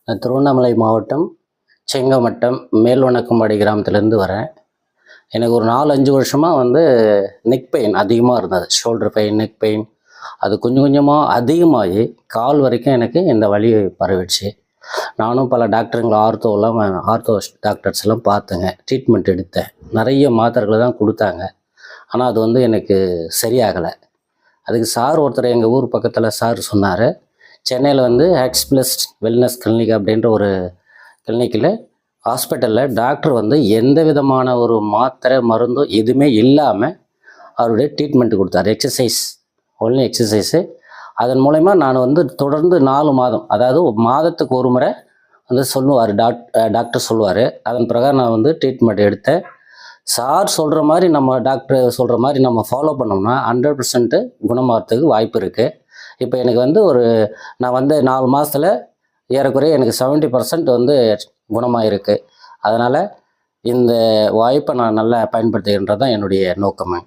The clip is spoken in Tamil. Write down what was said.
நான் திருவண்ணாமலை மாவட்டம் செங்கமட்டம் மேல்வணக்கம்பாடி கிராமத்துலேருந்து வரேன். எனக்கு ஒரு 4-5 வருஷமாக நெக் பெயின் அதிகமாக இருந்தது. Shoulder pain, neck pain. அது கொஞ்சம் கொஞ்சமாக அதிகமாகி கால் வரைக்கும் எனக்கு இந்த வலி பரவிடுச்சு. நானும் பல டாக்டருங்களை ஆர்த்தோ டாக்டர்ஸ் எல்லாம் பார்த்தேங்க. ட்ரீட்மெண்ட் எடுத்தேன். நிறைய மாத்திரைகளை தான் கொடுத்தாங்க. ஆனால் அது எனக்கு சரியாகலை. அதுக்கு சார் ஒருத்தர் எங்கள் ஊர் பக்கத்தில் சார் சொன்னார், சென்னையில் ஹெக்ஸ் ப்ளஸ் வெல்னஸ் கிளினிக் அப்படின்ற ஒரு கிளினிக்கில் ஹாஸ்பிட்டலில் டாக்டர் எந்த விதமான ஒரு மாத்திரை மருந்தோ எதுவுமே இல்லாமல் அவருடைய ட்ரீட்மெண்ட் கொடுத்தார். Only exercise. அதன் மூலயமா நான் தொடர்ந்து 4 மாதம், அதாவது மாதத்துக்கு ஒரு முறை சொல்லுவார் டாக்டர் சொல்லுவார். அதன் பிரகாரம் நான் ட்ரீட்மெண்ட் எடுத்தேன். சார் சொல்கிற மாதிரி நம்ம டாக்டர் சொல்கிற மாதிரி நம்ம ஃபாலோ பண்ணோம்னா 100% குணமாகறதுக்கு வாய்ப்பு இருக்குது. இப்போ எனக்கு நான் 4 மாதத்தில் ஏறக்குறைய எனக்கு 70% குணமாக இருக்குது. அதனால் இந்த வாய்ப்பை நான் நல்லா பயன்படுத்துகின்றது தான் என்னுடைய நோக்கமே.